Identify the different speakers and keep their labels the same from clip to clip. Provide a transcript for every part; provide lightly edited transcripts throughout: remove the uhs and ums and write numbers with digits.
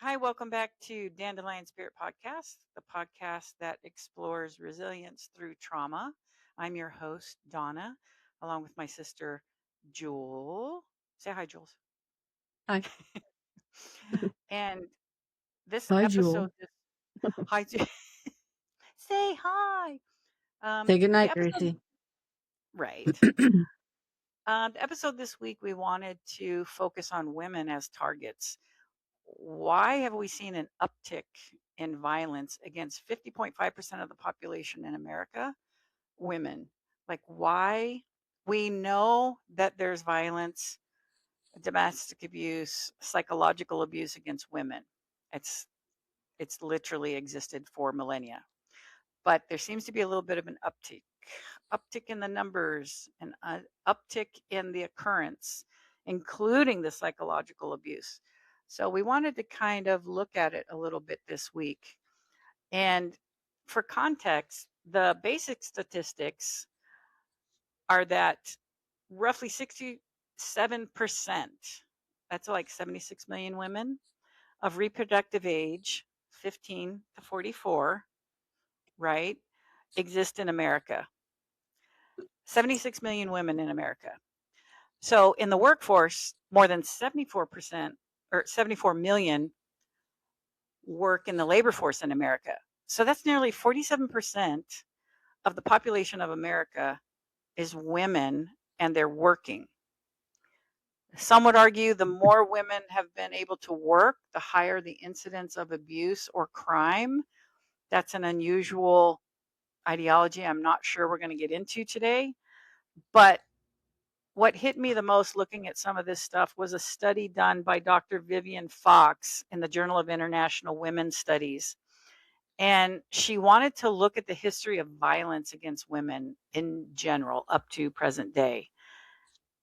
Speaker 1: Hi, welcome back to Dandelion Spirit Podcast, the podcast that explores resilience through trauma. I'm your host, Donna, along with my sister, Jewel. Say hi, Jules.
Speaker 2: Hi.
Speaker 1: And this
Speaker 2: Hi,
Speaker 1: episode,
Speaker 2: Jewel.
Speaker 1: hi, say hi.
Speaker 2: Say
Speaker 1: The
Speaker 2: goodnight,
Speaker 1: episode,
Speaker 2: Gracie.
Speaker 1: right. The episode this week, we wanted to focus on women as targets. Why have we seen an uptick in violence against 50.5% of the population in America? Women. Like, why? We know that there's violence, domestic abuse, psychological abuse against women. It's it's literally existed for millennia. But there seems to be a little bit of an uptick in the numbers, and uptick in the occurrence, including the psychological abuse. So we wanted to kind of look at it a little bit this week. And for context, the basic statistics are that roughly 67%, that's like 76 million women of reproductive age, 15 to 44, right, exist in America. 76 million women in America. So in the workforce, more than 74% or 74 million work in the labor force in America. So that's nearly 47% of the population of America is women, and they're working. Some would argue the more women have been able to work, the higher the incidence of abuse or crime. That's an unusual ideology I'm not sure we're going to get into today. But what hit me the most looking at some of this stuff was a study done by Dr. Vivian Fox in the Journal of International Women's Studies. And she wanted to look at the history of violence against women in general up to present day.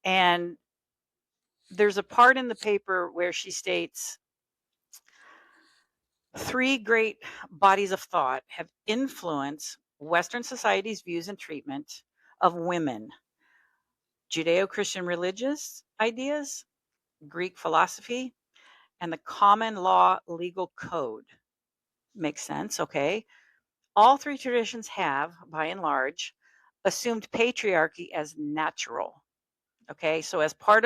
Speaker 1: And there's a part in the paper where she states three great bodies of thought have influenced Western society's views and treatment of women: Judeo Christian religious ideas, Greek philosophy, and the common law legal code. Makes sense, okay? All three traditions have, by and large, assumed patriarchy as natural. Okay, so as um, part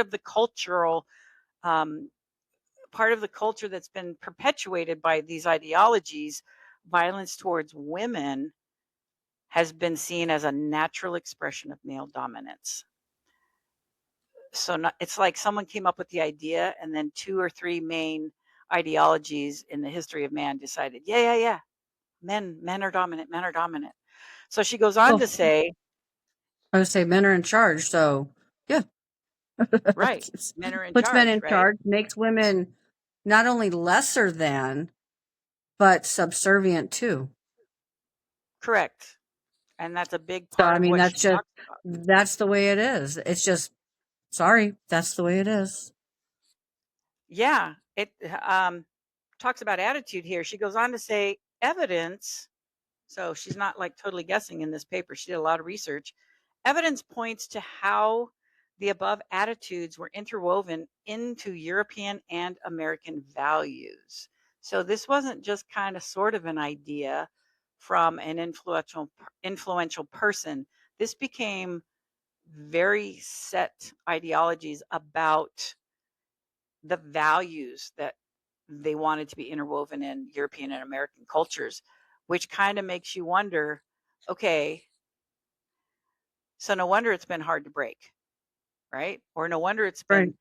Speaker 1: of the culture that's been perpetuated by these ideologies, violence towards women has been seen as a natural expression of male dominance. So it's like someone came up with the idea, and then two or three main ideologies in the history of man decided, yeah, men are dominant, men are dominant. So she goes on
Speaker 2: Well,
Speaker 1: to say,
Speaker 2: I would say men are in charge, so yeah.
Speaker 1: right, men are in
Speaker 2: Puts men
Speaker 1: charge,
Speaker 2: in
Speaker 1: right?
Speaker 2: charge, makes women not only lesser than, but subservient too.
Speaker 1: Correct. And that's a big
Speaker 2: So
Speaker 1: part
Speaker 2: I
Speaker 1: of
Speaker 2: mean
Speaker 1: what she talks about.
Speaker 2: that's the way it is. It's just sorry, that's the way it is.
Speaker 1: Yeah, it talks about attitude here. She goes on to say evidence. So she's not like totally guessing in this paper. She did a lot of research. Evidence points to how the above attitudes were interwoven into European and American values. So this wasn't just kind of sort of an idea from an influential person. This became very set ideologies about the values that they wanted to be interwoven in European and American cultures, which kind of makes you wonder, okay, so no wonder it's been hard to break, right? Or no wonder it's
Speaker 2: Right.
Speaker 1: been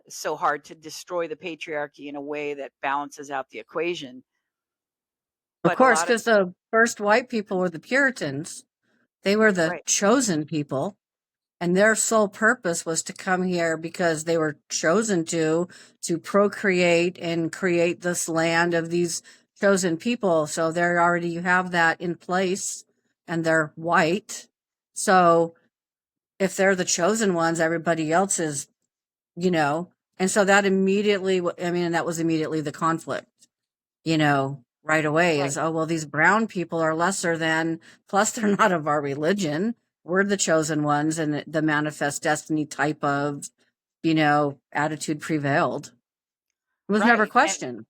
Speaker 1: so hard to destroy the patriarchy in a way that balances out the equation.
Speaker 2: Of
Speaker 1: But a
Speaker 2: course,
Speaker 1: lot of,
Speaker 2: because the first white people were the Puritans. They were the
Speaker 1: right,
Speaker 2: chosen people. And their sole purpose was to come here because they were chosen to procreate and create this land of these chosen people. So they're already, you have that in place, and they're white. So if they're the chosen ones, everybody else is, you know, and so that immediately, I mean, that was immediately the conflict, right away
Speaker 1: right,
Speaker 2: is, oh, well, these brown people are lesser than, plus they're not of our religion. We're the chosen ones, and the manifest destiny type of, attitude prevailed. It was never
Speaker 1: right. And
Speaker 2: questioned.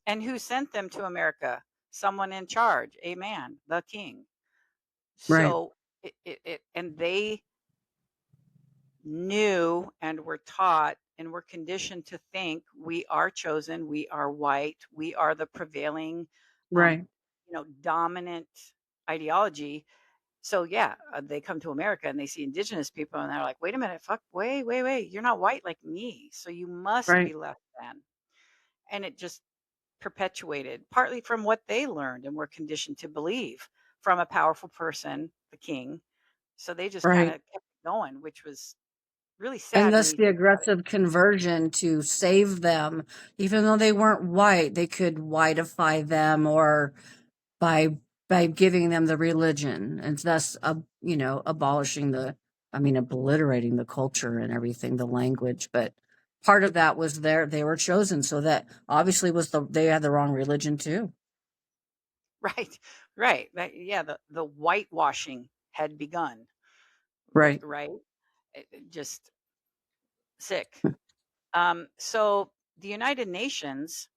Speaker 1: And who sent them to America? Someone in charge, a man, the king.
Speaker 2: Right.
Speaker 1: So and they knew and were taught and were conditioned to think we are chosen, we are white, we are the prevailing, um,
Speaker 2: Right.
Speaker 1: dominant ideology. So yeah, they come to America and they see indigenous people and they're like, wait a minute, fuck, wait, you're not white like me, so you must
Speaker 2: Right.
Speaker 1: be less than. And it just perpetuated partly from what they learned and were conditioned to believe from a powerful person, the king. So they just kind
Speaker 2: Right.
Speaker 1: of kept going, which was really
Speaker 2: And
Speaker 1: sad when
Speaker 2: thus
Speaker 1: you
Speaker 2: the
Speaker 1: think about it.
Speaker 2: aggressive conversion to save them, even though they weren't white, they could whiteify them or by giving them the religion and thus abolishing obliterating the culture and everything, the language. But part of that was they were chosen, so that obviously they had the wrong religion too.
Speaker 1: Right, right. Yeah, the whitewashing had begun.
Speaker 2: Right.
Speaker 1: Right, just sick. So the United Nations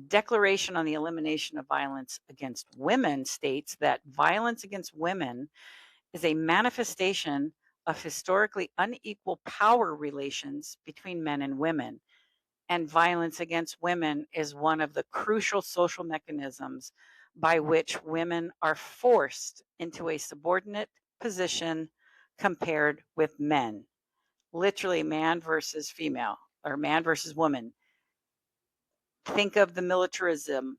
Speaker 1: Declaration on the Elimination of Violence Against Women states that violence against women is a manifestation of historically unequal power relations between men and women. And violence against women is one of the crucial social mechanisms by which women are forced into a subordinate position compared with men. Literally, man versus female or man versus woman. Think of the militarism,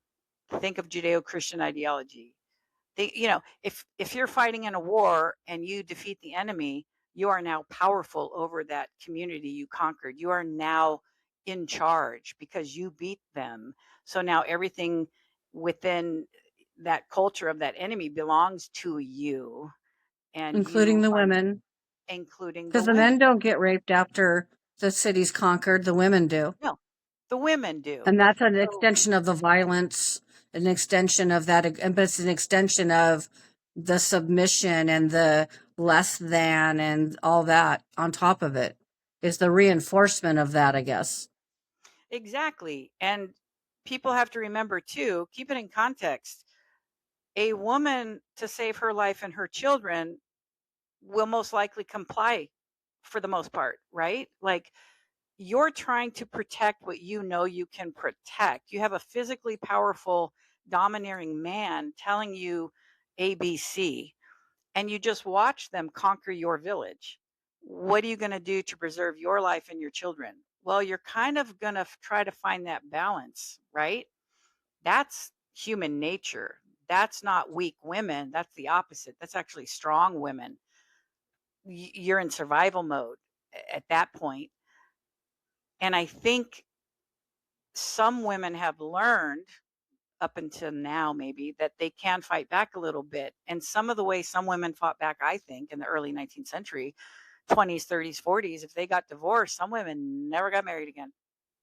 Speaker 1: think of Judeo-Christian ideology. If you're fighting in a war and you defeat the enemy, you are now powerful over that community you conquered. You are now in charge because you beat them. So now everything within that culture of that enemy belongs to you, and
Speaker 2: Including
Speaker 1: you
Speaker 2: the
Speaker 1: are
Speaker 2: women,
Speaker 1: including the
Speaker 2: because the men
Speaker 1: women.
Speaker 2: don't get raped after the city's conquered, the women do.
Speaker 1: No, the women do.
Speaker 2: And that's an
Speaker 1: So
Speaker 2: extension of the violence, an extension of that, but it's an extension of the submission and the less than and all that on top of it is the reinforcement of that, I guess.
Speaker 1: exactly. And people have to remember too, keep it in context. A woman, to save her life and her children, will most likely comply for the most part, right? Like, you're trying to protect what you know you can protect. You have a physically powerful, domineering man telling you ABC, and you just watch them conquer your village. What are you going to do to preserve your life and your children? Well, you're kind of going to try to find that balance, right? That's human nature. That's not weak women. That's the opposite. That's actually strong women. You're in survival mode at that point. And I think some women have learned up until now, maybe, that they can fight back a little bit. And some of the way some women fought back, I think, in the early 19th century, 20s, 30s, 40s, if they got divorced, some women never got married again.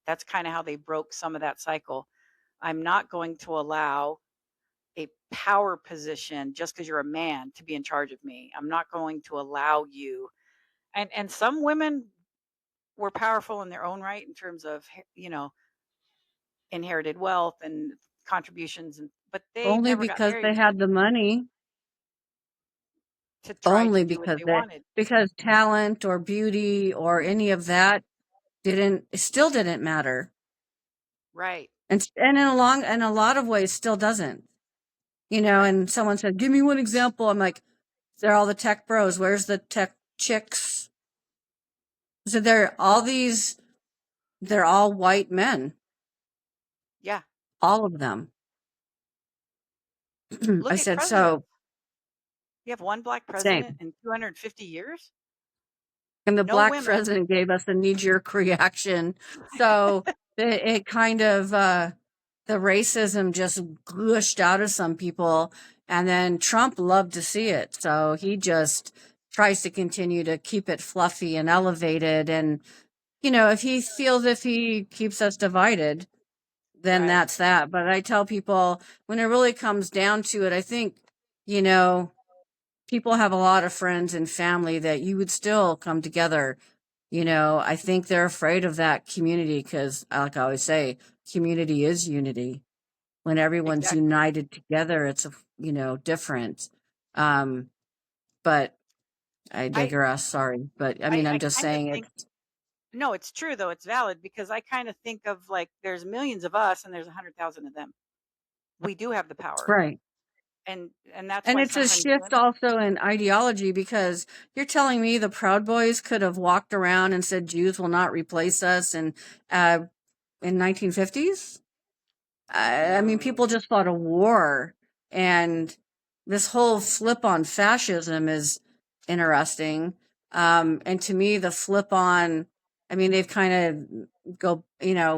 Speaker 1: That's kind of how they broke some of that cycle. I'm not going to allow a power position just because you're a man to be in charge of me. I'm not going to allow you. And some women were powerful in their own right in terms of, inherited wealth and contributions, but they
Speaker 2: Only
Speaker 1: never got
Speaker 2: because
Speaker 1: married
Speaker 2: they had the money,
Speaker 1: to try to
Speaker 2: only
Speaker 1: do what
Speaker 2: because
Speaker 1: they wanted.
Speaker 2: talent or beauty or any of that still didn't matter.
Speaker 1: Right,
Speaker 2: And in a lot of ways still doesn't.
Speaker 1: right.
Speaker 2: And someone said, "Give me one example." I'm like, they're all the tech bros. Where's the tech chicks? So they're all white men,
Speaker 1: Yeah.
Speaker 2: all of them. I
Speaker 1: Look at
Speaker 2: said,
Speaker 1: presidents.
Speaker 2: so
Speaker 1: You have one black president
Speaker 2: same.
Speaker 1: in 250 years?
Speaker 2: And the
Speaker 1: No
Speaker 2: black
Speaker 1: women.
Speaker 2: president gave us a knee-jerk reaction. So it kind of, the racism just gushed out of some people. And then Trump loved to see it. So he just tries to continue to keep it fluffy and elevated. And, if he feels if he keeps us divided, then
Speaker 1: Right.
Speaker 2: that's that. But I tell people when it really comes down to it, I think, you know, people have a lot of friends and family that you would still come together I think they're afraid of that community because, like I always say, community is unity. When everyone's
Speaker 1: Exactly.
Speaker 2: united together, it's, different. Um, but I
Speaker 1: I
Speaker 2: digress. Sorry. But I mean, I'm
Speaker 1: I
Speaker 2: just
Speaker 1: kind of
Speaker 2: saying
Speaker 1: think
Speaker 2: it's
Speaker 1: no, it's true though. It's valid because I kind of think of like there's millions of us and there's 100,000 of them. We do have the power,
Speaker 2: right.
Speaker 1: and that's
Speaker 2: And
Speaker 1: why
Speaker 2: it's a
Speaker 1: sometimes
Speaker 2: shift
Speaker 1: women.
Speaker 2: also in ideology because you're telling me the Proud Boys could have walked around and said Jews will not replace us uh, in 1950s? I mean,
Speaker 1: No,
Speaker 2: people just fought a war, and this whole flip on fascism is interesting. And to me, the flip on, I mean, they've kind of go,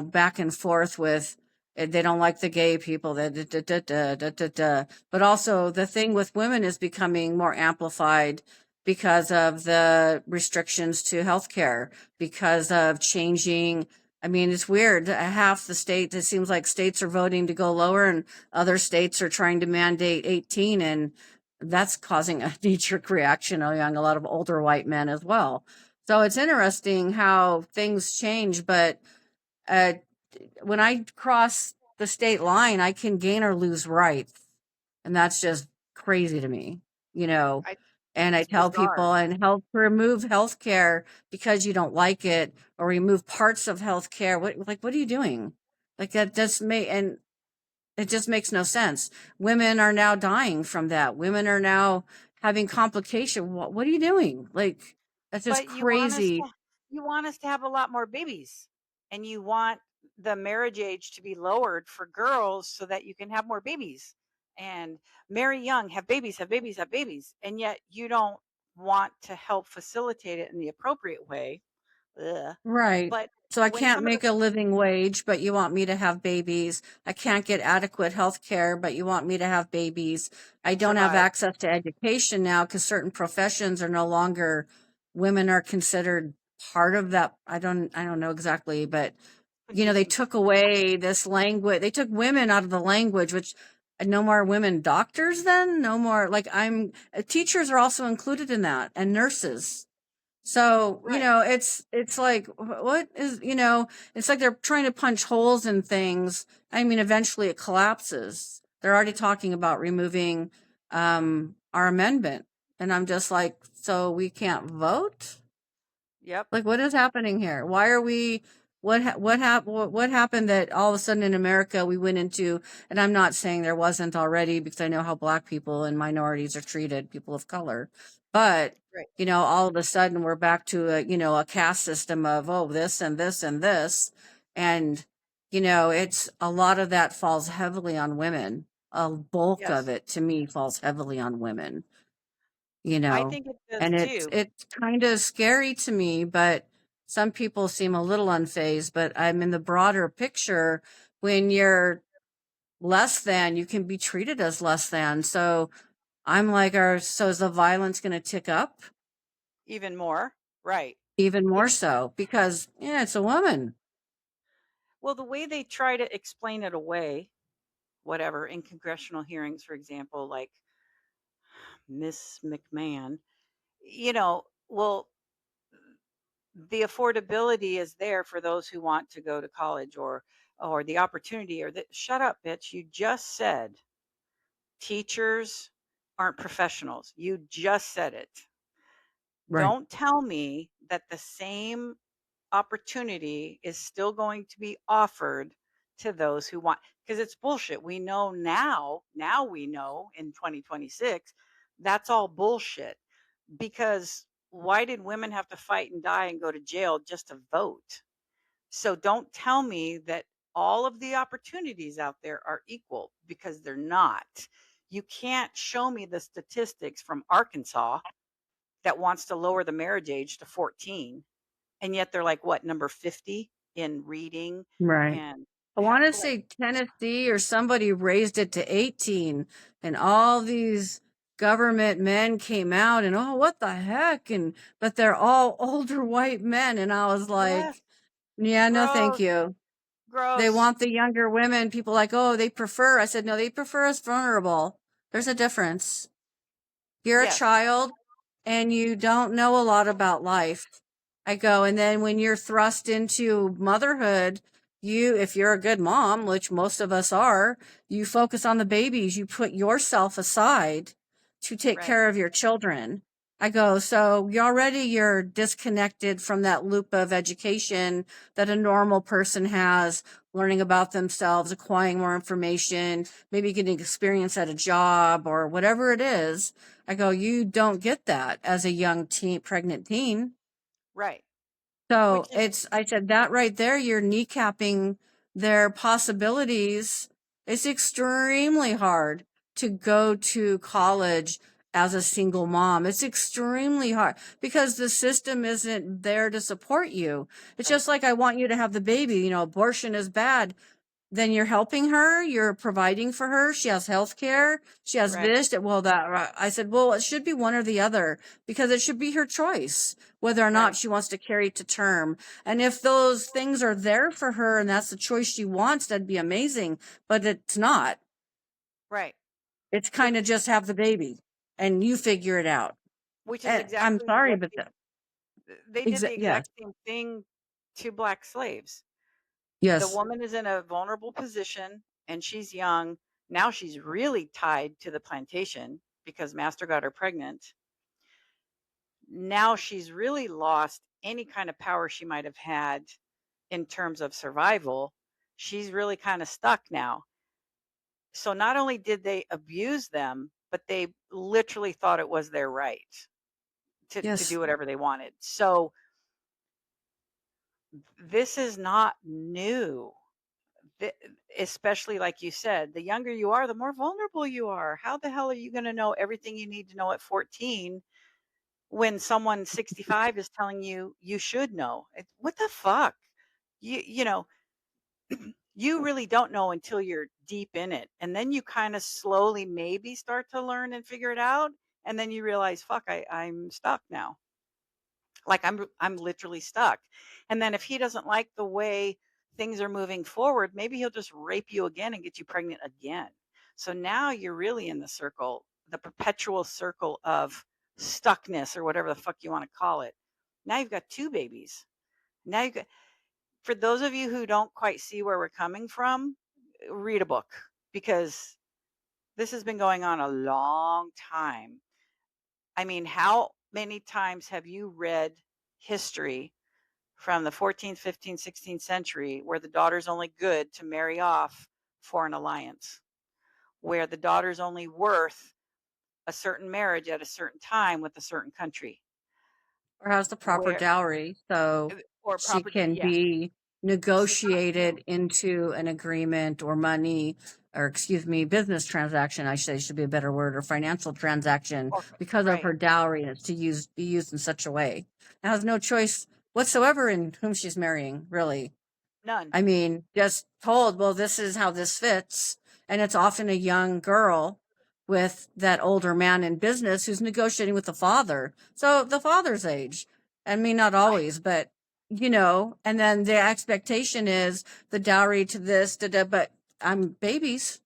Speaker 2: back and forth with they don't like the gay people, but also the thing with women is becoming more amplified because of the restrictions to healthcare, because of changing. I mean, it's weird. Half the states, it seems like states are voting to go lower, and other states are trying to mandate 18. And that's causing a knee jerk reaction among a lot of older white men as well. So it's interesting how things change. But uh, when I cross the state line, I can gain or lose rights. And that's just crazy to me, you know.
Speaker 1: I
Speaker 2: And I
Speaker 1: it's
Speaker 2: tell
Speaker 1: bizarre.
Speaker 2: people and help remove health care because you don't like it, or remove parts of health care. What are you doing? Like that just and it just makes no sense. Women are now dying from that. Women are now having complication. What are you doing? Like that's just
Speaker 1: But
Speaker 2: crazy.
Speaker 1: you want us to have a lot more babies, and you want the marriage age to be lowered for girls so that you can have more babies and marry young, have babies, have babies, have babies, and yet you don't want to help facilitate it in the appropriate way. Ugh.
Speaker 2: Right.
Speaker 1: But
Speaker 2: So I
Speaker 1: when
Speaker 2: can't
Speaker 1: some of
Speaker 2: make
Speaker 1: the
Speaker 2: a living wage, but you want me to have babies. I can't get adequate health care, but you want me to have babies. I don't have
Speaker 1: survive
Speaker 2: access to education now because certain professions are no longer, women are considered part of that. I don't know exactly, but
Speaker 1: could be
Speaker 2: they
Speaker 1: some
Speaker 2: took away this language. They took women out of the language, which no more women doctors then, no more like teachers are also included in that, and nurses. So,
Speaker 1: right.
Speaker 2: it's like what is, it's like they're trying to punch holes in things. I mean, eventually it collapses. They're already talking about removing our amendment. And I'm just like, so we can't vote?
Speaker 1: Yep.
Speaker 2: Like, what is happening here? Why are we? What happened that all of a sudden in America we went into? And I'm not saying there wasn't already because I know how Black people and minorities are treated, people of color. But
Speaker 1: Right.
Speaker 2: all of a sudden we're back to a caste system of, oh, this and this and this, and it's a lot of that falls heavily on women. A bulk of
Speaker 1: Yes.
Speaker 2: it to me falls heavily on women you
Speaker 1: I
Speaker 2: know,
Speaker 1: think it does
Speaker 2: and it's
Speaker 1: too.
Speaker 2: it's kind of scary to me, but some people seem a little unfazed. But I'm in the broader picture. When you're less than, you can be treated as less than. So I'm like, so is the violence going to tick up
Speaker 1: Even more. Right.
Speaker 2: even more
Speaker 1: It's
Speaker 2: so? Because, yeah, it's a woman.
Speaker 1: well, the way they try to explain it away, whatever, in congressional hearings, for example, like Miss McMahon, well, the affordability is there for those who want to go to college or the opportunity or the shut up, bitch. You just said teachers aren't professionals. You just said it.
Speaker 2: Right.
Speaker 1: Don't tell me that the same opportunity is still going to be offered to those who want, because it's bullshit. We know now we know in 2026 that's all bullshit. Because why did women have to fight and die and go to jail just to vote? So don't tell me that all of the opportunities out there are equal, because they're not. You can't show me the statistics from Arkansas that wants to lower the marriage age to 14, and yet they're like, what, number 50 in reading
Speaker 2: Right.
Speaker 1: and
Speaker 2: I want to
Speaker 1: like,
Speaker 2: say Tennessee or somebody raised it to 18, and all these government men came out and, oh, what the heck? But they're all older white men. And I was
Speaker 1: yes,
Speaker 2: like, yeah, no, thank
Speaker 1: gross,
Speaker 2: you. They
Speaker 1: gross.
Speaker 2: want the younger women. People like, oh, they prefer. I said, no, they prefer us vulnerable. There's a difference. You're a
Speaker 1: Yes,
Speaker 2: child and you don't know a lot about life. I go, and then when you're thrust into motherhood, if you're a good mom, which most of us are, you focus on the babies. You put yourself aside to take
Speaker 1: Right.
Speaker 2: care of your children. I go, so you're disconnected from that loop of education that a normal person has, learning about themselves, acquiring more information, maybe getting experience at a job or whatever it is. I go, you don't get that as a young teen, pregnant teen.
Speaker 1: Right.
Speaker 2: So
Speaker 1: Which is
Speaker 2: I said that right there, you're kneecapping their possibilities. It's extremely hard to go to college as a single mom. It's extremely hard because the system isn't there to support you. It's
Speaker 1: right.
Speaker 2: just like I want you to have the baby. Abortion is bad, then you're helping her, you're providing for her, she has health care, she has
Speaker 1: Right.
Speaker 2: this, well, that, I said, well, it should be one or the other because it should be her choice whether or not
Speaker 1: Right.
Speaker 2: she wants to carry it to term. And if those things are there for her and that's the choice she wants, that'd be amazing. But it's not.
Speaker 1: Right.
Speaker 2: It's
Speaker 1: Which
Speaker 2: kind of just have the baby and you figure it out.
Speaker 1: which is
Speaker 2: And I'm
Speaker 1: exactly
Speaker 2: sorry,
Speaker 1: what
Speaker 2: but that,
Speaker 1: they did the
Speaker 2: yes,
Speaker 1: exact same thing to black slaves. The
Speaker 2: yes.
Speaker 1: woman is in a vulnerable position and she's young. Now she's really tied to the plantation because master got her pregnant. Now she's really lost any kind of power she might have had in terms of survival. She's really kind of stuck now. So not only did they abuse them, but they literally thought it was their right to
Speaker 2: Yes.
Speaker 1: do whatever they wanted. So this is not new. Th- Especially like you said, the younger you are, the more vulnerable you are. How the hell are you going to know everything you need to know at 14 when someone 65 is telling you you should know? What the fuck? You know, you really don't know until you're deep in it. And then you kind of slowly maybe start to learn and figure it out. And then you realize, fuck, I'm stuck now. Like I'm literally stuck. And then if he doesn't like the way things are moving forward, maybe he'll just rape you again and get you pregnant again. So now you're really in the circle, the perpetual circle of stuckness or whatever the fuck you want to call it. Now you've got two babies. Now you got For those of you who don't quite see where we're coming from, read a book because this has been going on a long time. I mean, how many times have you read history from the 14th, 15th, 16th century where the daughter's only good to marry off for an alliance, where the daughter's only worth a certain marriage at a certain time with a certain country,
Speaker 2: Or has the proper
Speaker 1: where
Speaker 2: dowry so
Speaker 1: or
Speaker 2: she
Speaker 1: property,
Speaker 2: can
Speaker 1: yeah,
Speaker 2: be
Speaker 1: this is not new.
Speaker 2: negotiated into an agreement or money, or excuse me, business transaction, I say should be a better word, or financial transaction
Speaker 1: Or
Speaker 2: because of
Speaker 1: right,
Speaker 2: her dowry, and it's to be used in such a way. And has no choice whatsoever in whom she's marrying, really.
Speaker 1: none.
Speaker 2: I mean, just told, well, this is how this fits. And it's often a young girl with that older man in business who's negotiating with the father. So the father's age. I mean, not
Speaker 1: Right,
Speaker 2: always, but and then the expectation is the dowry to this, da, da, but I'm babies.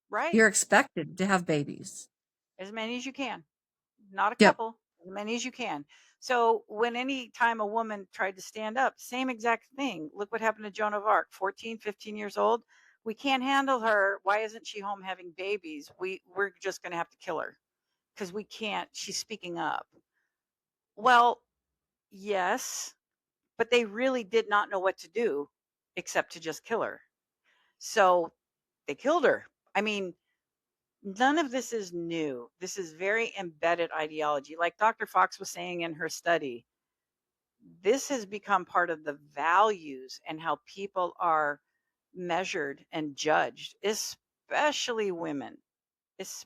Speaker 1: right.
Speaker 2: You're expected to have babies.
Speaker 1: As many as you can. Not a
Speaker 2: Yep.
Speaker 1: couple, as many as you can. So when any time a woman tried to stand up, same exact thing. Look what happened to Joan of Arc, 14, 15 years old. We can't handle her. Why isn't she home having babies? We're just going to have to kill her because we can't. She's speaking up. Well, yes, but they really did not know what to do except to just kill her. So they killed her. I mean, none of this is new. This is very embedded ideology. Like Dr. Fox was saying in her study, this has become part of the values and how people are measured and judged, especially women,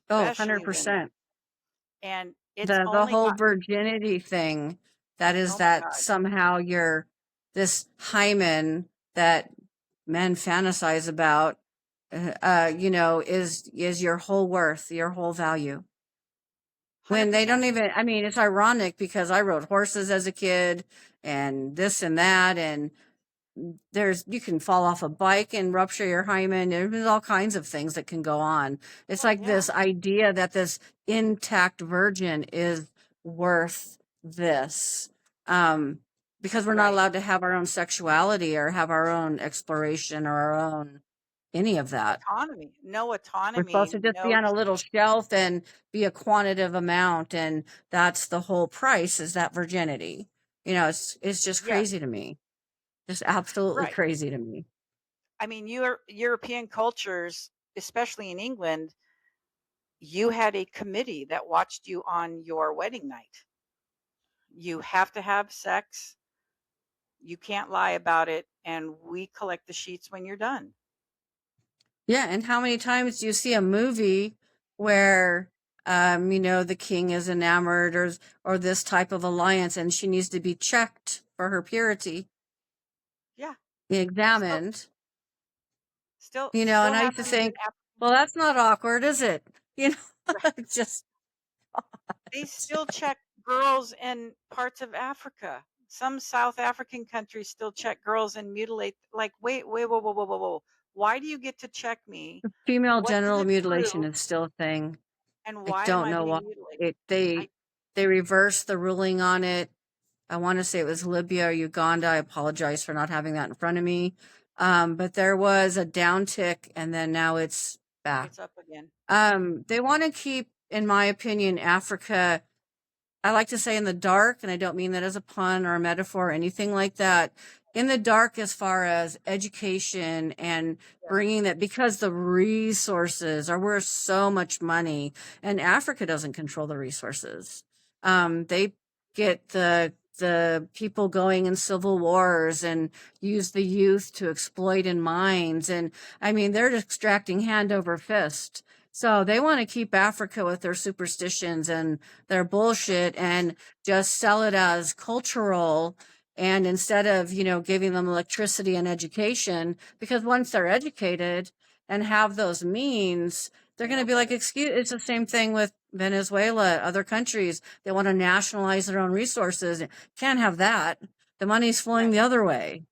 Speaker 2: Oh,
Speaker 1: especially women.
Speaker 2: 100%.
Speaker 1: And it's
Speaker 2: The
Speaker 1: only
Speaker 2: whole
Speaker 1: gotten,
Speaker 2: virginity thing, that is
Speaker 1: oh my
Speaker 2: that
Speaker 1: God,
Speaker 2: somehow you're this hymen that men fantasize about, is your whole worth, your whole value. When they
Speaker 1: 100%.
Speaker 2: don't even, I mean, it's ironic because I rode horses as a kid and this and that, and you can fall off a bike and rupture your hymen. There's all kinds of things that can go on. It's
Speaker 1: Well,
Speaker 2: like
Speaker 1: yeah,
Speaker 2: this idea that this intact virgin is worth this. Um, because we're not
Speaker 1: right.
Speaker 2: allowed to have our own sexuality or have our own exploration or our own any of that.
Speaker 1: Autonomy. No
Speaker 2: We're
Speaker 1: autonomy,
Speaker 2: supposed to just be
Speaker 1: no
Speaker 2: on a little shelf and be a quantitative amount, and that's the whole price is that virginity. It's just
Speaker 1: yes,
Speaker 2: crazy to me. Just absolutely
Speaker 1: right.
Speaker 2: crazy to me.
Speaker 1: I mean, European cultures, especially in England, you had a committee that watched you on your wedding night. You have to have sex. You can't lie about it, and we collect the sheets when you're done.
Speaker 2: Yeah, and how many times do you see a movie where the king is enamored or this type of alliance and she needs to be checked for her purity,
Speaker 1: Yeah, still
Speaker 2: examined,
Speaker 1: still
Speaker 2: and I used to
Speaker 1: happens in
Speaker 2: think, well, that's not awkward, is it? You know,
Speaker 1: Right.
Speaker 2: it's just
Speaker 1: They still check girls in parts of Africa. Some South African countries still check girls and mutilate. Like, wait, wait, whoa, whoa, whoa, whoa, whoa. Why do you get to check me?
Speaker 2: female
Speaker 1: What does
Speaker 2: genital
Speaker 1: it
Speaker 2: mutilation
Speaker 1: prove?
Speaker 2: is still a thing.
Speaker 1: And
Speaker 2: I
Speaker 1: why am
Speaker 2: don't
Speaker 1: I
Speaker 2: know why
Speaker 1: being mutilated?
Speaker 2: it
Speaker 1: I
Speaker 2: they reversed the ruling on it. I want to say it was Libya or Uganda. I apologize for not having that in front of me. But there was a downtick and then now it's back.
Speaker 1: It's up again.
Speaker 2: They want to keep, in my opinion, Africa, I like to say in the dark, and I don't mean that as a pun or a metaphor or anything like that. In the dark, as far as education and
Speaker 1: Yeah,
Speaker 2: bringing that, because the resources are worth so much money, and Africa doesn't control the resources.
Speaker 1: no,
Speaker 2: They get the people going in civil wars and use the youth to exploit in mines, and I mean they're extracting hand over fist. So they want to keep Africa with their superstitions and their bullshit and just sell it as cultural. And instead of, giving them electricity and education, because once they're educated and have those means, they're
Speaker 1: they
Speaker 2: going to
Speaker 1: know
Speaker 2: be like,
Speaker 1: better.
Speaker 2: excuse, it's the same thing with Venezuela, other countries. They want to nationalize their own resources. Can't have that. The money's flowing
Speaker 1: Right.
Speaker 2: the other way.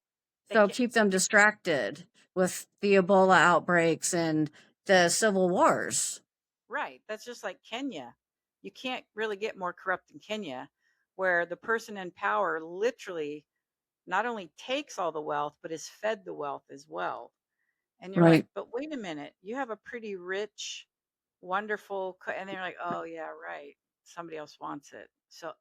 Speaker 1: They
Speaker 2: So
Speaker 1: can't.
Speaker 2: keep them distracted with the Ebola outbreaks and the civil wars.
Speaker 1: Right. That's just like Kenya. You can't really get more corrupt than Kenya, where the person in power literally not only takes all the wealth, but is fed the wealth as well. And you're like,
Speaker 2: Right.
Speaker 1: but wait a minute, you have a pretty rich, wonderful, and they're like, oh yeah, right. Somebody else wants it. So,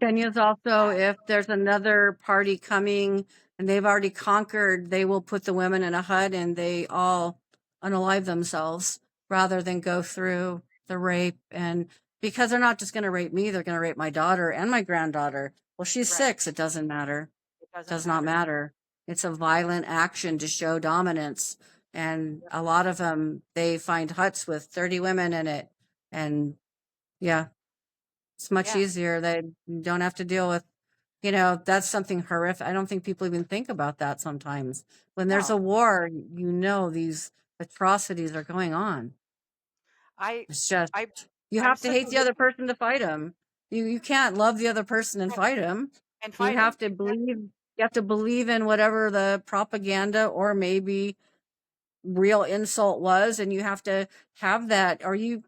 Speaker 2: Kenya's
Speaker 1: it's
Speaker 2: also,
Speaker 1: sad.
Speaker 2: if there's another party coming and they've already conquered, they will put the women in a hut and they all unalive themselves rather than go through the rape. And because they're not just going to rape me, they're going to rape my daughter and my granddaughter. Well, she's
Speaker 1: Right.
Speaker 2: 6. It doesn't matter.
Speaker 1: It doesn't
Speaker 2: Does not
Speaker 1: matter.
Speaker 2: matter. It's a violent action to show dominance. And
Speaker 1: Yep.
Speaker 2: a lot of them, they find huts with 30 women in it. And yeah, it's much
Speaker 1: Yeah.
Speaker 2: easier. They don't have to deal with, that's something horrific. I don't think people even think about that sometimes. When there's a
Speaker 1: No.
Speaker 2: war, these atrocities are going on.
Speaker 1: I
Speaker 2: It's just,
Speaker 1: I
Speaker 2: you
Speaker 1: I'm
Speaker 2: have to
Speaker 1: such
Speaker 2: hate
Speaker 1: a
Speaker 2: the other
Speaker 1: victim
Speaker 2: person to fight them. You can't love the other person and fight them.
Speaker 1: and
Speaker 2: You
Speaker 1: fight
Speaker 2: have
Speaker 1: them.
Speaker 2: to believe,
Speaker 1: Exactly.
Speaker 2: you have to believe in whatever the propaganda or maybe real insult was, and you have to have that, or you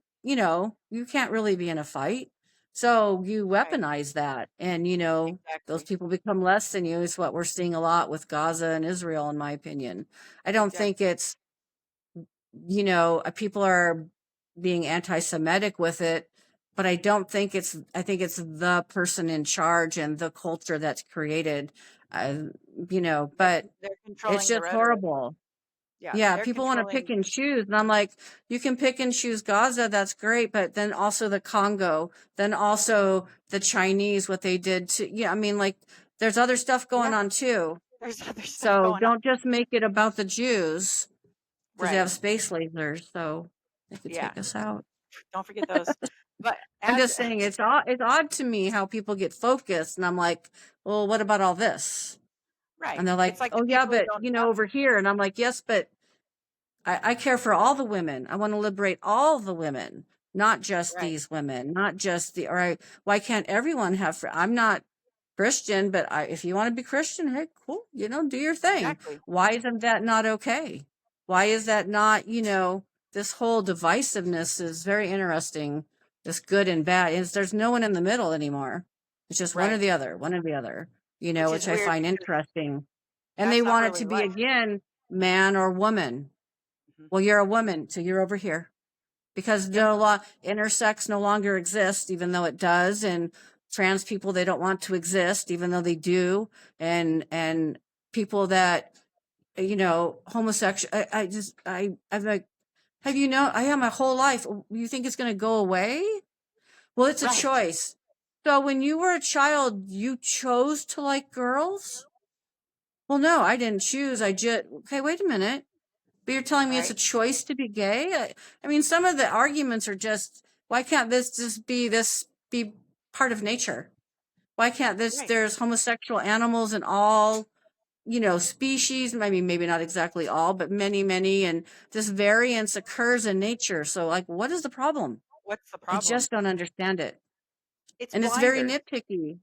Speaker 2: can't really be in a fight. So you
Speaker 1: Right.
Speaker 2: weaponize that, and those
Speaker 1: Exactly.
Speaker 2: people become less than you. It's what we're seeing a lot with Gaza and Israel, in my opinion. I don't think
Speaker 1: Exactly.
Speaker 2: it's, people are being anti-Semitic with it, but I don't think I think it's the person in charge and the culture that's created, uh, but
Speaker 1: They're
Speaker 2: it's
Speaker 1: controlling the
Speaker 2: just
Speaker 1: rhetoric.
Speaker 2: horrible.
Speaker 1: Yeah,
Speaker 2: Yeah,
Speaker 1: they're
Speaker 2: people want to pick
Speaker 1: controlling.
Speaker 2: and choose. And I'm like, you can pick and choose Gaza, that's great, but then also the Congo, then also the Chinese, what they did to, yeah, I mean, like, there's other stuff going
Speaker 1: Yeah,
Speaker 2: on too.
Speaker 1: there's other stuff
Speaker 2: So
Speaker 1: going on.
Speaker 2: don't just make it about the Jews because they
Speaker 1: Right.
Speaker 2: have space lasers, so they could
Speaker 1: Yeah.
Speaker 2: take us out.
Speaker 1: Don't forget those. But
Speaker 2: I'm
Speaker 1: as
Speaker 2: just saying it's odd to me how people get focused and I'm like, well, what about all this? And
Speaker 1: right.
Speaker 2: they're
Speaker 1: It's
Speaker 2: like,
Speaker 1: like the
Speaker 2: oh yeah,
Speaker 1: people who
Speaker 2: but
Speaker 1: don't have
Speaker 2: over here. And I'm like, yes, but I care for all the women. I want to liberate all the women, not just
Speaker 1: right.
Speaker 2: these women, not just why can't everyone have, I'm not Christian, but if you want to be Christian, hey, cool, do your thing.
Speaker 1: Exactly.
Speaker 2: Why isn't that not okay? Why is that not, this whole divisiveness is very interesting. This good and bad. There's no one in the middle anymore. It's just one or
Speaker 1: Right.
Speaker 2: the other, one or the other.
Speaker 1: which is
Speaker 2: which I
Speaker 1: weird
Speaker 2: find
Speaker 1: because
Speaker 2: interesting. And they
Speaker 1: that's not
Speaker 2: want it
Speaker 1: really
Speaker 2: to be
Speaker 1: life.
Speaker 2: again man or woman.
Speaker 1: Mhm.
Speaker 2: Well, you're a woman, so you're over here because
Speaker 1: Yep.
Speaker 2: intersex no longer exists, even though it does, and trans people they don't want to exist, even though they do, and people that homosexual. I'm like, have you know? I have my whole life. You think it's going to go away? Well, it's a
Speaker 1: Right.
Speaker 2: choice. So when you were a child, you chose to like girls? Well, no, I didn't choose. I just, okay, wait a minute. But you're telling me it's a
Speaker 1: Right.
Speaker 2: choice to be gay? I mean, some of the arguments are just, why can't this be part of nature? Why can't
Speaker 1: Right.
Speaker 2: there's homosexual animals in all, species? I mean, maybe not exactly all, but many, many. And this variance occurs in nature. So, like, what is the problem?
Speaker 1: What's the
Speaker 2: I
Speaker 1: problem?
Speaker 2: just don't understand it.
Speaker 1: It's
Speaker 2: And it's very
Speaker 1: blinders.
Speaker 2: nitpicky.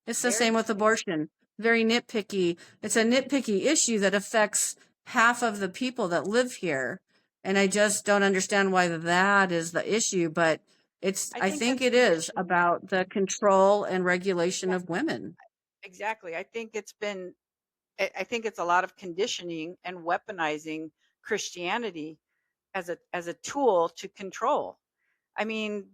Speaker 2: It's the
Speaker 1: Very
Speaker 2: same with abortion. Very nitpicky. It's a nitpicky issue that affects half of the people that live here. And I just don't understand why that is the issue, but
Speaker 1: I
Speaker 2: I
Speaker 1: think
Speaker 2: think
Speaker 1: that's
Speaker 2: it is
Speaker 1: conditioning.
Speaker 2: about the control and regulation
Speaker 1: Yeah,
Speaker 2: of women.
Speaker 1: exactly. I think it's a lot of conditioning and weaponizing Christianity as a tool to control. I mean,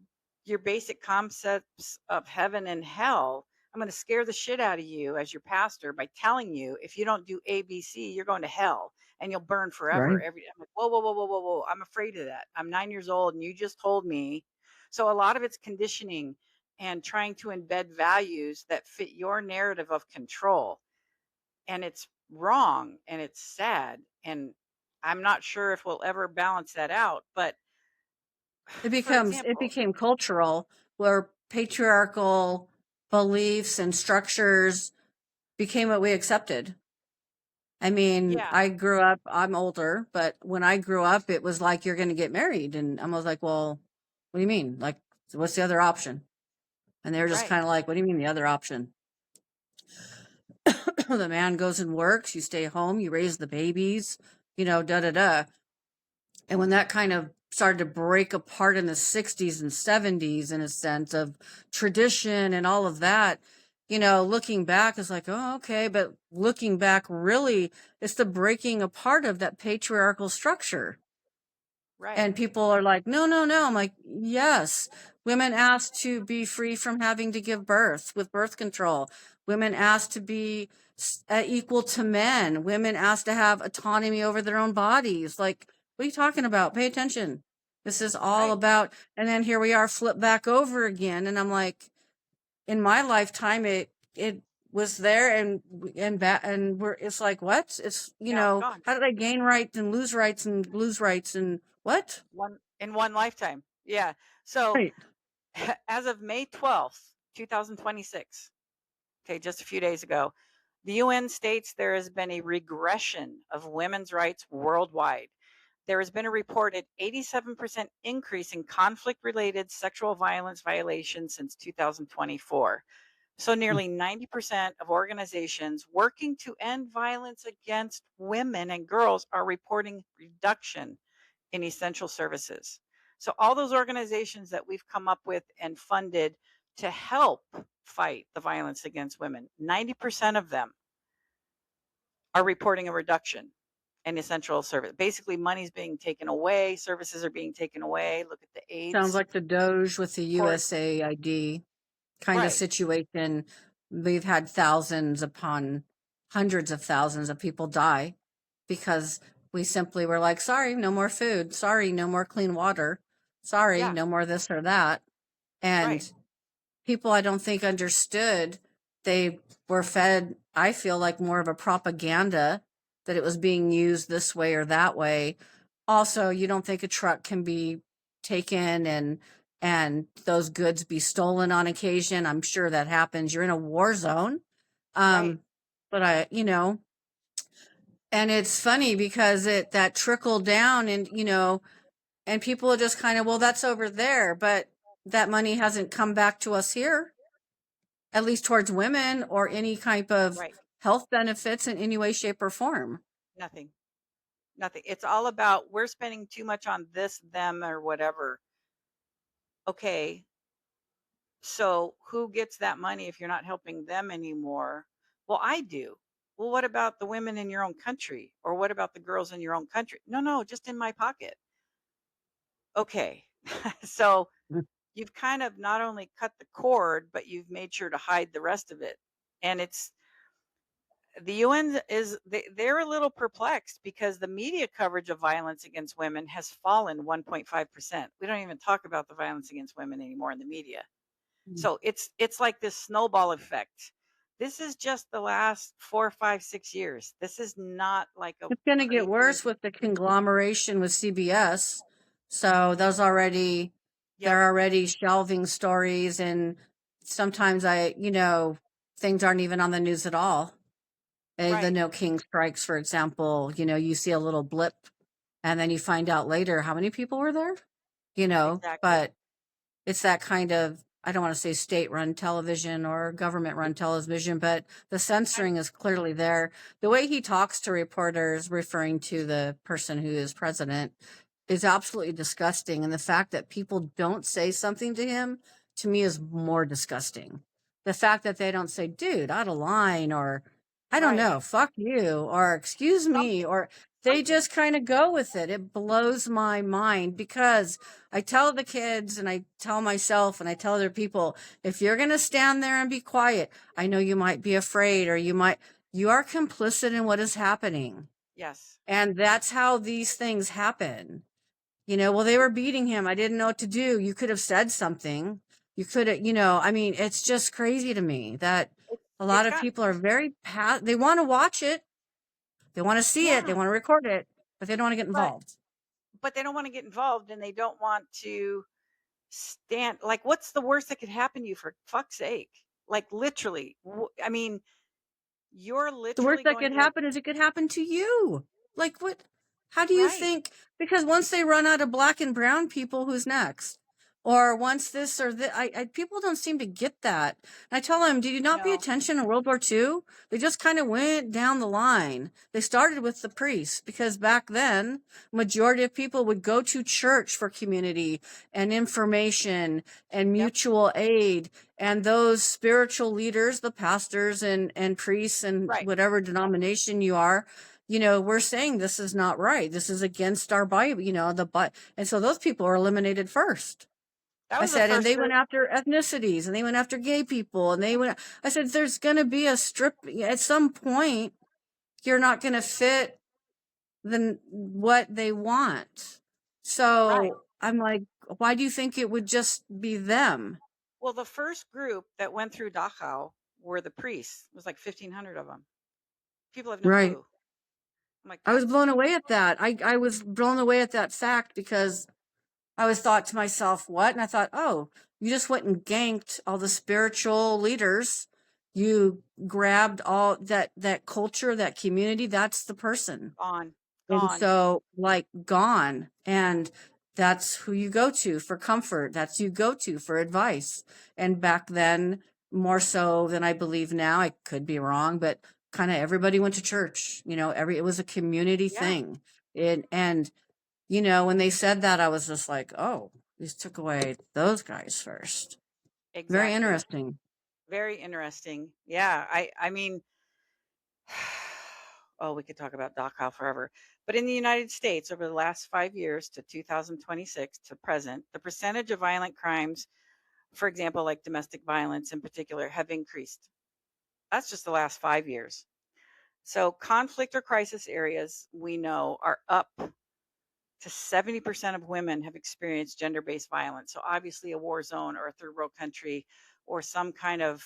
Speaker 1: your basic concepts of heaven and hell. I'm going to scare the shit out of you as your pastor by telling you if you don't do ABC, you're going to hell and you'll burn forever.
Speaker 2: Right.
Speaker 1: I'm like, whoa, whoa, whoa, whoa, whoa, whoa. I'm afraid of that. I'm 9 years old and you just told me. So a lot of it's conditioning and trying to embed values that fit your narrative of control. And it's wrong and it's sad. And I'm not sure if we'll ever balance that out. But for
Speaker 2: It
Speaker 1: example,
Speaker 2: became cultural where patriarchal beliefs and structures became what we accepted. I mean,
Speaker 1: yeah,
Speaker 2: I'm older, but when I grew up, it was like, you're going to get married. And I was like, well, what do you mean? Like, what's the other option? And they were just
Speaker 1: right.
Speaker 2: kind of like, what do you mean the other option? The man goes and works, you stay home, you raise the babies, da da da. And when that kind of started to break apart in the 60s and 70s, in a sense of tradition and all of that, looking back is like, oh, okay. But looking back, really, it's the breaking apart of that patriarchal structure.
Speaker 1: Right,
Speaker 2: And people are like, no, no, no. I'm like, yes. Women asked to be free from having to give birth with birth control. Women asked to be equal to men. Women asked to have autonomy over their own bodies. Like, what are you talking about? Pay attention. This is all
Speaker 1: right,
Speaker 2: about, and then here we are, flip back over again. And I'm like, in my lifetime, it was there and it's like, what? It's,
Speaker 1: now it's gone.
Speaker 2: how did I gain rights and lose rights and what?
Speaker 1: One in one lifetime. Yeah. So
Speaker 2: Right.
Speaker 1: as of May 12th, 2026, okay, just a few days ago, the UN states there has been a regression of women's rights worldwide. There has been a reported 87% increase in conflict related sexual violence violations since 2024. So nearly 90% of organizations working to end violence against women and girls are reporting reduction in essential services. So all those organizations that we've come up with and funded to help fight the violence against women, 90% of them are reporting a reduction in essential service. Basically, money's being taken away, services are being taken away. Look at the
Speaker 2: Sounds
Speaker 1: AIDS
Speaker 2: like the Doge with the
Speaker 1: court.
Speaker 2: USAID kind of
Speaker 1: Right.
Speaker 2: situation. We've had thousands upon hundreds of thousands of people die because we simply were like, sorry, no more food. Sorry, no more clean water. Sorry,
Speaker 1: Yeah.
Speaker 2: no more this or that.
Speaker 1: Right.
Speaker 2: And people I don't think understood. They were fed, I feel like, more of a propaganda that it was being used this way or that way. Also, you don't think a truck can be taken and those goods be stolen on occasion. I'm sure that happens. You're in a war zone.
Speaker 1: Right.
Speaker 2: Um, but and it's funny because that trickled down and people are just kind of, well, that's over there, but that money hasn't come back to us here, at least towards women or any type of
Speaker 1: Right.
Speaker 2: health benefits in any way, shape, or form.
Speaker 1: Nothing. Nothing. It's all about we're spending too much on this, them, or whatever. Okay. So who gets that money if you're not helping them anymore? Well, I do. Well, what about the women in your own country? Or what about the girls in your own country? No, no, just in my pocket. Okay. So you've kind of not only cut the cord, but you've made sure to hide the rest of it. And it's the UN is they're a little perplexed because the media coverage of violence against women has fallen 1.5%. We don't even talk about the violence against women anymore in the media. So it's like this snowball effect. This is just the last 4, 5, 6 years. This is not like a
Speaker 2: It's going to get
Speaker 1: crazy.
Speaker 2: worse with the conglomeration with CBS. So
Speaker 1: Yep.
Speaker 2: they're already shelving stories, and sometimes things aren't even on the news at all. The
Speaker 1: Right.
Speaker 2: No King strikes, for example, you see a little blip and then you find out later how many people were there,
Speaker 1: Exactly.
Speaker 2: but it's that kind of, I don't want to say state run television or government run television, but the
Speaker 1: I
Speaker 2: censoring is clearly there. The way he talks to reporters, referring to the person who is president, is absolutely disgusting. And the fact that people don't say something to him, to me, is more disgusting. The fact that they don't say, dude, out of line, or I don't
Speaker 1: right.
Speaker 2: know, fuck you, or excuse me,
Speaker 1: Something.
Speaker 2: or they
Speaker 1: Something.
Speaker 2: just kind of go with it. It blows my mind because I tell the kids and I tell myself and I tell other people, if you're going to stand there and be quiet, I know you might be afraid or you are complicit in what is happening.
Speaker 1: Yes.
Speaker 2: And that's how these things happen. Well, they were beating him. I didn't know what to do. You could have said something. You could have, I mean, it's just crazy to me that
Speaker 1: It's
Speaker 2: a lot
Speaker 1: it's
Speaker 2: of
Speaker 1: gotten
Speaker 2: people are they want to watch it. They want to see it. They
Speaker 1: yeah,
Speaker 2: want to record it, but they don't want to get
Speaker 1: but
Speaker 2: involved.
Speaker 1: they don't want to get involved and they don't want to stand like what's the worst that could happen to you for fuck's sake? Like literally. I mean, you're
Speaker 2: The worst
Speaker 1: literally
Speaker 2: that
Speaker 1: going
Speaker 2: could
Speaker 1: to
Speaker 2: happen is it could happen to you. Like what? How do you
Speaker 1: right.
Speaker 2: think? Because once they run out of black and brown people, who's next? Or once this or that, people don't seem to get that. And I tell them, did you not pay
Speaker 1: No.
Speaker 2: attention in World War II? They just kind of went down the line. They started with the priests because back then, majority of people would go to church for community and information and
Speaker 1: Yep.
Speaker 2: mutual aid, and those spiritual leaders, the pastors and priests and
Speaker 1: Right.
Speaker 2: whatever denomination you are, we're saying this is not right. This is against our Bible, and so those people are eliminated first.
Speaker 1: That
Speaker 2: I
Speaker 1: was the
Speaker 2: said, and
Speaker 1: first
Speaker 2: they went after ethnicities and they went after gay people and I said, there's going to be a strip at some point. You're not going to fit what they want.
Speaker 1: right.
Speaker 2: So I'm like, why do you think it would just be them?
Speaker 1: Well, the first group that went through Dachau were the priests. It was like 1,500 of them. People have no
Speaker 2: Right.
Speaker 1: clue. I'm like,
Speaker 2: I was
Speaker 1: that's
Speaker 2: blown away at that. I was blown away at that fact because I was thought to myself, what? And I thought, oh, you just went and ganked all the spiritual leaders. You grabbed all that culture, that community. That's the person.
Speaker 1: gone.
Speaker 2: And
Speaker 1: Gone.
Speaker 2: so, like, gone. And that's who you go to for comfort. That's who you go to for advice. And back then, more so than I believe now, I could be wrong, but kind of everybody went to church. It was a community
Speaker 1: Yeah,
Speaker 2: thing. And when they said that, I was just like, oh, these took away those guys first. Very
Speaker 1: exactly.
Speaker 2: interesting.
Speaker 1: Very interesting. Yeah, I mean, oh, we could talk about Dachau forever. But in the United States, over the last 5 years to 2026 to present, the percentage of violent crimes, for example, like domestic violence in particular, have increased. That's just the last 5 years. So conflict or crisis areas we know are up to 70% of women have experienced gender-based violence. So obviously a war zone or a third world country or some kind of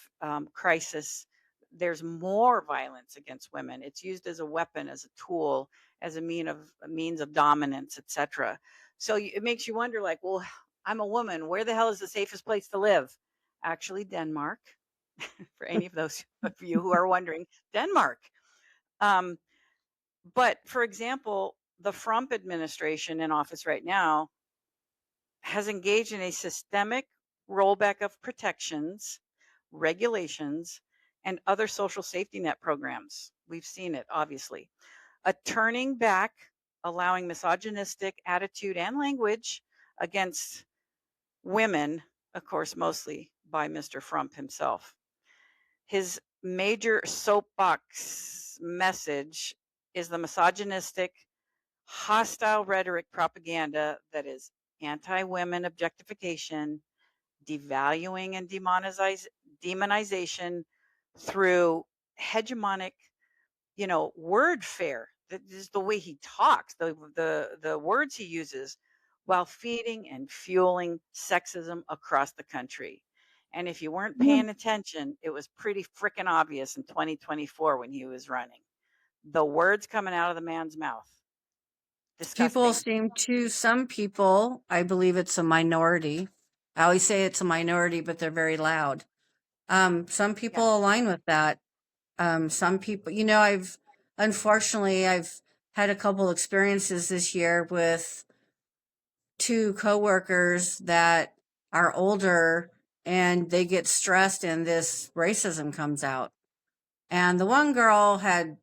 Speaker 1: crisis, there's more violence against women. It's used as a weapon, as a tool, as a means of dominance, etc. So it makes you wonder, like, well, I'm a woman. Where the hell is the safest place to live? Actually, Denmark. For any of those of you who are wondering, Denmark. Um, but for example, the Trump administration in office right now has engaged in a systemic rollback of protections, regulations, and other social safety net programs. We've seen it, obviously. A turning back, allowing misogynistic attitude and language against women, of course, mostly by Mr. Trump himself. His major soapbox message is the misogynistic, hostile rhetoric propaganda that is anti-women objectification, devaluing and demonization through hegemonic, word fare. That is the way he talks, the words he uses, while feeding and fueling sexism across the country. And if you weren't
Speaker 2: Yeah.
Speaker 1: paying attention, it was pretty freaking obvious in 2024 when he was running. The words coming out of the man's mouth.
Speaker 2: People
Speaker 1: Disgusting.
Speaker 2: seem to, some people, I believe it's a minority. I always say it's a minority, but they're very loud. Some
Speaker 1: Yeah.
Speaker 2: people align with that. Some people, I've had a couple experiences this year with two coworkers that are older and they get stressed and this racism comes out. And the one girl had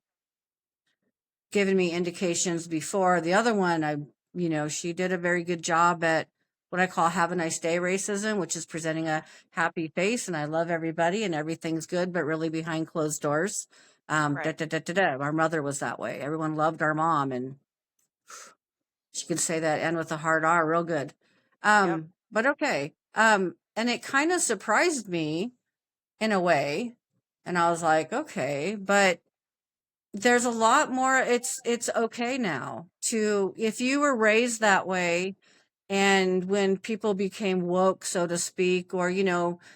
Speaker 2: given me indications before. The other one, she did a very good job at what I call have a nice day racism, which is presenting a happy face and I love everybody and everything's good, but really behind closed doors. Da,
Speaker 1: Right.
Speaker 2: da, da, da, da. Our mother was that way. Everyone loved our mom and she could say that and with a hard R real good.
Speaker 1: Yep.
Speaker 2: But okay. And it kind of surprised me in a way. And I was like, okay, but there's a lot more. It's okay now to, if you were raised that way and when people became woke, so to speak, or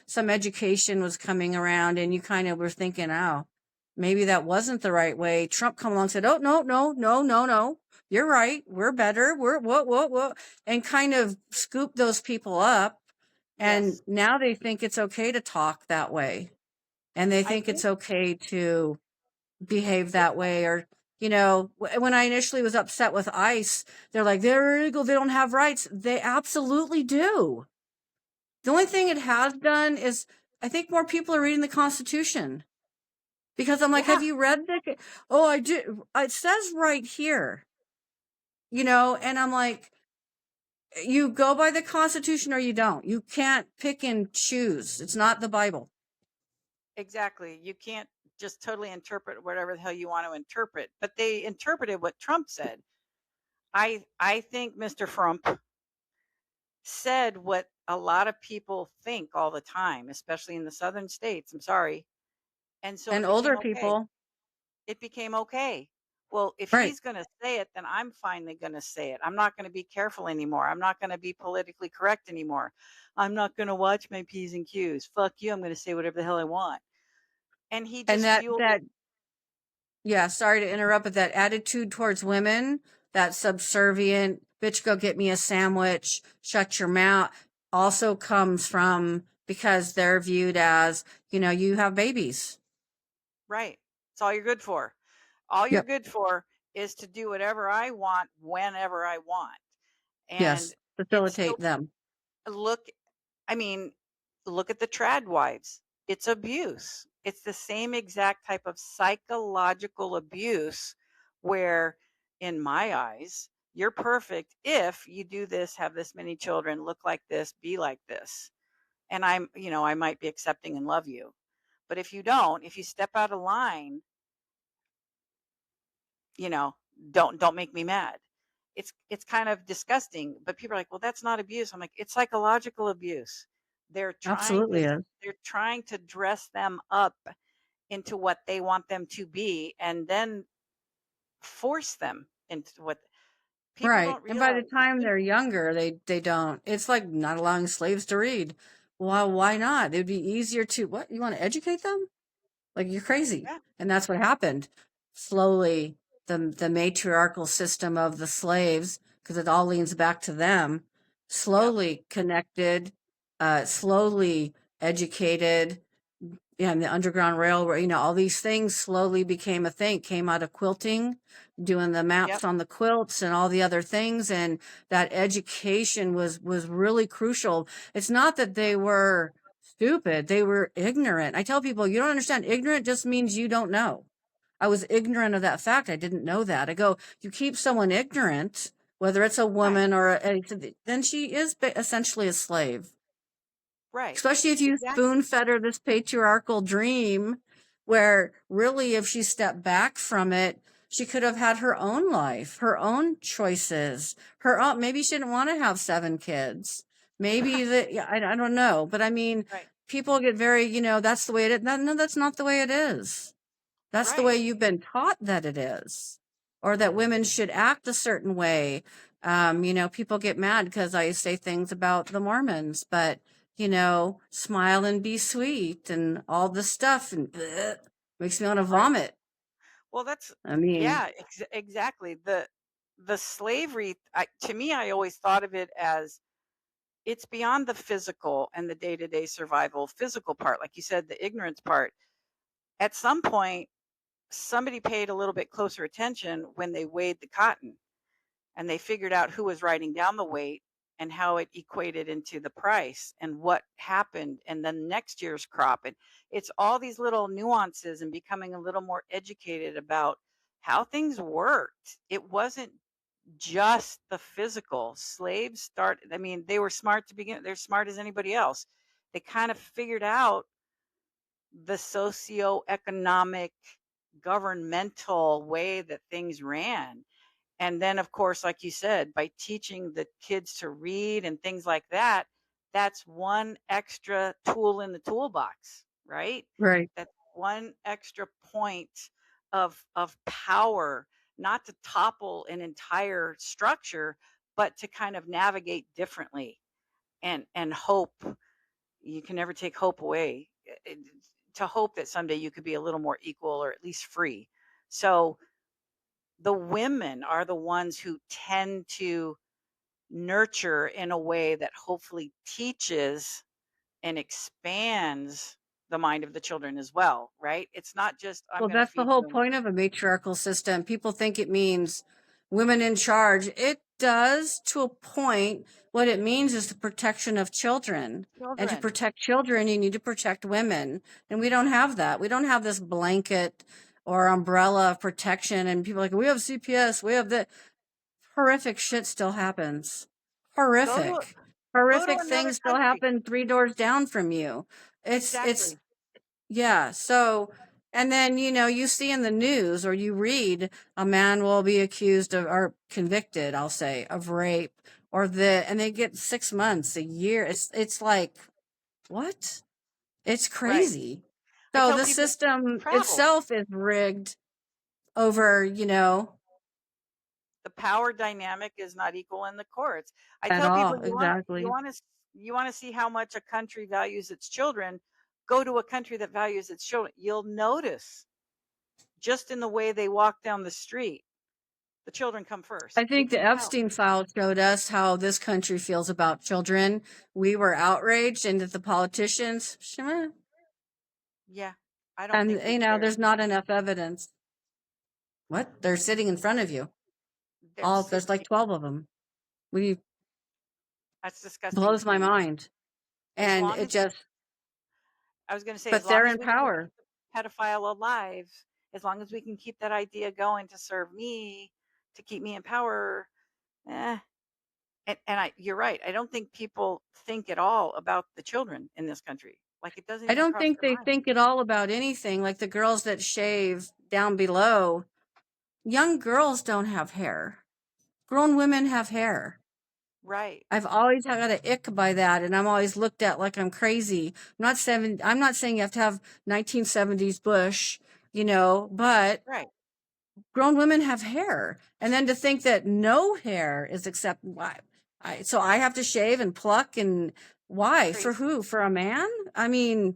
Speaker 2: some education was coming around and you kind of were thinking, oh, maybe that wasn't the right way. Trump come along and said, oh, no, no, no, no, no, you're right, we're better, we're what, and kind of scoop those people up. And
Speaker 1: Yes.
Speaker 2: now they think it's okay to talk that way, and they
Speaker 1: I
Speaker 2: think it's
Speaker 1: think
Speaker 2: okay to behave
Speaker 1: it,
Speaker 2: that way. Or when I initially was upset with ICE, they're like, they're illegal, they don't have rights. They absolutely do. The only thing it has done is, I think more people are reading the Constitution, because I'm like, have
Speaker 1: yeah,
Speaker 2: you read the, oh, I do, it says right here, and I'm like, you go by the Constitution or you don't. You can't pick and choose. It's not the Bible.
Speaker 1: exactly. You can't just totally interpret whatever the hell you want to interpret. But they interpreted what Trump said. I think Mr. Trump said what a lot of people think all the time, especially in the southern states. I'm sorry. And so
Speaker 2: And
Speaker 1: it became
Speaker 2: older
Speaker 1: okay.
Speaker 2: people,
Speaker 1: It became okay. Well, if
Speaker 2: right.
Speaker 1: he's going to say it, then I'm finally going to say it. I'm not going to be careful anymore. I'm not going to be politically correct anymore. I'm not going to watch my P's and Q's. Fuck you. I'm going to say whatever the hell I want. And he
Speaker 2: And
Speaker 1: just
Speaker 2: that,
Speaker 1: fueled it.
Speaker 2: that, yeah, sorry to interrupt, but that attitude towards women, that subservient, bitch, go get me a sandwich, shut your mouth, also comes from because they're viewed as, you have babies.
Speaker 1: Right. It's all you're good for. All you're
Speaker 2: Yep.
Speaker 1: good for is to do whatever I want whenever I want. And
Speaker 2: Yes.
Speaker 1: it's so
Speaker 2: Facilitate them.
Speaker 1: look, I mean, look at the trad wives. It's abuse. It's the same exact type of psychological abuse where, in my eyes, you're perfect if you do this, have this many children, look like this, be like this. And I might be accepting and love you. But if you don't, if you step out of line, you know, don't make me mad. It's kind of disgusting, but people are like, "Well, that's not abuse." I'm like, "It's psychological abuse." They're trying
Speaker 2: Absolutely
Speaker 1: to
Speaker 2: is.
Speaker 1: they're trying to dress them up into what they want them to be and then force them into what people
Speaker 2: Right.
Speaker 1: don't
Speaker 2: And by the
Speaker 1: realize.
Speaker 2: time they're younger, they don't. It's like not allowing slaves to read. Well, why not? It'd be easier to, what? You want to educate them? Like, you're crazy.
Speaker 1: Yeah,
Speaker 2: And that's what happened. Slowly, the matriarchal system of the slaves, because it all leans back to them,
Speaker 1: yep,
Speaker 2: slowly connected, slowly educated, and the Underground Railroad, all these things slowly became a thing, came out of quilting, doing the
Speaker 1: yep,
Speaker 2: maps on the quilts and all the other things. And that education was really crucial. It's not that they were stupid, they were ignorant. I tell people, you don't understand. Ignorant just means you don't know. I was ignorant of that fact. I didn't know that. I go, you keep someone ignorant, whether it's a
Speaker 1: right,
Speaker 2: woman or then she is essentially a slave.
Speaker 1: right.
Speaker 2: Especially if you
Speaker 1: Exactly.
Speaker 2: spoon fed her this patriarchal dream, where really, if she stepped back from it, she could have had her own life, her own choices, her own, maybe she didn't want to have 7 kids. Maybe that, yeah, I don't know. But I mean,
Speaker 1: Right.
Speaker 2: people get very, that's the way it is. No, no, that's not the way it is. That's the way
Speaker 1: Right.
Speaker 2: you've been taught that it is, or that women should act a certain way. People get mad because I say things about the Mormons, but smile and be sweet and all this stuff, and makes me want to
Speaker 1: Right.
Speaker 2: vomit.
Speaker 1: Well, that's
Speaker 2: I mean,
Speaker 1: yeah, exactly. The slavery, to me, I always thought of it as it's beyond the physical and the day-to-day survival physical part, like you said, the ignorance part. At some point, somebody paid a little bit closer attention when they weighed the cotton, and they figured out who was writing down the weight and how it equated into the price and what happened and then next year's crop. And it's all these little nuances and becoming a little more educated about how things worked. It wasn't just the physical. Slaves started, I mean, they were smart to begin. They're smart as anybody else. They kind of figured out the socio-economic governmental way that things ran. And then, of course, like you said, by teaching the kids to read and things like that, that's one extra tool in the toolbox, right?
Speaker 2: right,
Speaker 1: That's one extra point of power, not to topple an entire structure, but to kind of navigate differently and hope. You can never take hope away. To hope that someday you could be a little more equal or at least free. So the women are the ones who tend to nurture in a way that hopefully teaches and expands the mind of the children as well, right? It's not just I'm
Speaker 2: well,
Speaker 1: going to
Speaker 2: that's the
Speaker 1: feed
Speaker 2: whole
Speaker 1: you.
Speaker 2: point of a matriarchal system. People think it means women in charge. It does to a point. What it means is the protection of children. And to
Speaker 1: Children.
Speaker 2: protect children, you need to protect women. And we don't have that. We don't have this blanket or umbrella of protection. And people are like, we have CPS, we have the horrific shit still happens.
Speaker 1: Go to
Speaker 2: Horrific.
Speaker 1: go to
Speaker 2: Horrific
Speaker 1: another
Speaker 2: things still
Speaker 1: country.
Speaker 2: happen 3 doors down from you. It's
Speaker 1: Exactly.
Speaker 2: yeah. So, and then, you see in the news or you read a man will be accused of or convicted, I'll say, of rape and they get 6 months, a year. It's like, what? It's
Speaker 1: Right.
Speaker 2: crazy.
Speaker 1: I
Speaker 2: So
Speaker 1: tell
Speaker 2: the
Speaker 1: people
Speaker 2: system
Speaker 1: travel.
Speaker 2: itself is rigged over,
Speaker 1: The power dynamic is not equal in the courts. I
Speaker 2: at
Speaker 1: tell people
Speaker 2: all. Exactly.
Speaker 1: you want to see how much a country values its children, go to a country that values its children. You'll notice just in the way they walk down the street, the children come first.
Speaker 2: I
Speaker 1: You
Speaker 2: think the
Speaker 1: can tell.
Speaker 2: Epstein file showed us how this country feels about children. We were outraged, and that the politicians,
Speaker 1: Yeah. I don't
Speaker 2: and
Speaker 1: think we
Speaker 2: there's
Speaker 1: care.
Speaker 2: not enough evidence. What? They're sitting in front of you.
Speaker 1: They're
Speaker 2: There's like
Speaker 1: sitting.
Speaker 2: 12 of them. We
Speaker 1: That's disgusting
Speaker 2: blows
Speaker 1: to
Speaker 2: my
Speaker 1: me.
Speaker 2: mind.
Speaker 1: As
Speaker 2: And
Speaker 1: long
Speaker 2: it
Speaker 1: as
Speaker 2: just,
Speaker 1: I was going to say, as
Speaker 2: but
Speaker 1: long
Speaker 2: they're
Speaker 1: as
Speaker 2: in
Speaker 1: we can
Speaker 2: power.
Speaker 1: keep the pedophile alive, as long as we can keep that idea going to serve me, to keep me in power, eh. You're right. I don't think people think at all about the children in this country. Like it doesn't
Speaker 2: I
Speaker 1: even
Speaker 2: don't
Speaker 1: cross
Speaker 2: think
Speaker 1: their
Speaker 2: they
Speaker 1: mind.
Speaker 2: think at all about anything. Like the girls that shave down below, young girls don't have hair. Grown women have hair.
Speaker 1: Right.
Speaker 2: I've always got an ick by that, and I'm always looked at like I'm crazy. I'm not saying you have to have 1970s bush, but
Speaker 1: Right.
Speaker 2: grown women have hair, and then to think that no hair is accept why so I have to shave and pluck, and why, for
Speaker 1: Crazy.
Speaker 2: who, for a man? I mean,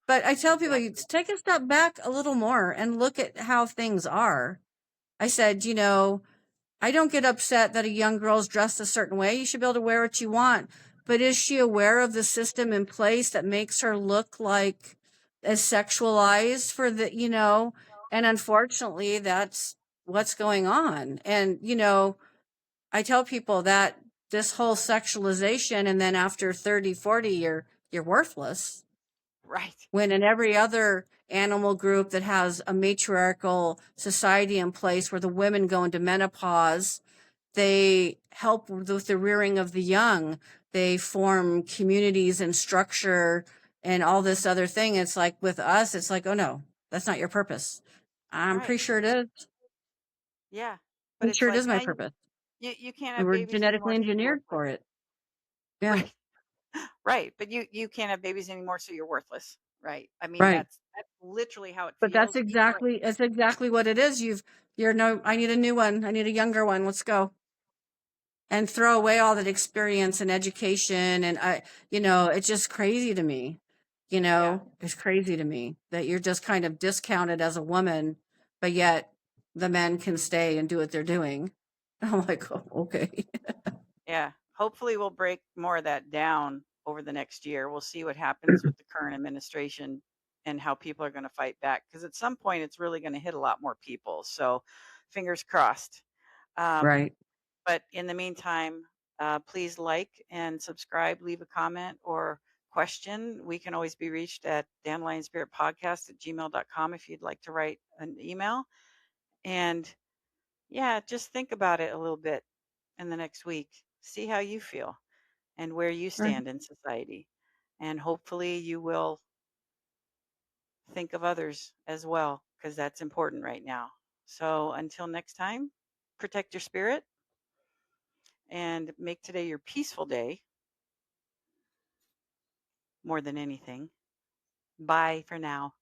Speaker 2: but I tell people, you
Speaker 1: Exactly.
Speaker 2: take a step back a little more and look at how things are. I said, I don't get upset that a young girl's dressed a certain way. You should be able to wear what you want. But is she aware of the system in place that makes her look like as sexualized for and unfortunately that's what's going on. And, I tell people that this whole sexualization, and then after 30, 40, you're worthless.
Speaker 1: Right.
Speaker 2: When in every other animal group that has a matriarchal society in place where the women go into menopause, they help with the rearing of the young. They form communities and structure and all this other thing. It's like with us, it's like, oh no, That's not your purpose. I'm
Speaker 1: Right.
Speaker 2: pretty sure it is.
Speaker 1: Yeah. But
Speaker 2: I'm
Speaker 1: it's
Speaker 2: sure it
Speaker 1: like
Speaker 2: is my
Speaker 1: now
Speaker 2: purpose.
Speaker 1: you can't
Speaker 2: We
Speaker 1: have
Speaker 2: were
Speaker 1: babies anymore,
Speaker 2: genetically
Speaker 1: so you're
Speaker 2: engineered
Speaker 1: worthless.
Speaker 2: for it. Yeah.
Speaker 1: Right. Right. But you can't have babies anymore, so you're worthless. Right. I mean,
Speaker 2: Right.
Speaker 1: that's literally how it
Speaker 2: But that's
Speaker 1: feels. Even right.
Speaker 2: exactly what it is. You're no, I need a new one. I need a younger one. Let's go. And throw away all that experience and education. And it's just crazy to me.
Speaker 1: Yeah.
Speaker 2: It's crazy to me that you're just kind of discounted as a woman, but yet the men can stay and do what they're doing. I'm like, oh, okay.
Speaker 1: Yeah. Hopefully we'll break more of that down over the next year. We'll see what happens with the current administration and how people are going to fight back, because at some point it's really going to hit a lot more people. So fingers crossed. Um,
Speaker 2: Right.
Speaker 1: but in the meantime, please like and subscribe, leave a comment or question. We can always be reached at dandelion spirit podcast@gmail.com if you'd like to write an email. And yeah, just think about it a little bit in the next week. See how you feel and where you
Speaker 2: Right.
Speaker 1: stand in society. And hopefully you will think of others as well, because that's important right now. So until next time, protect your spirit and make today your peaceful day more than anything. Bye for now.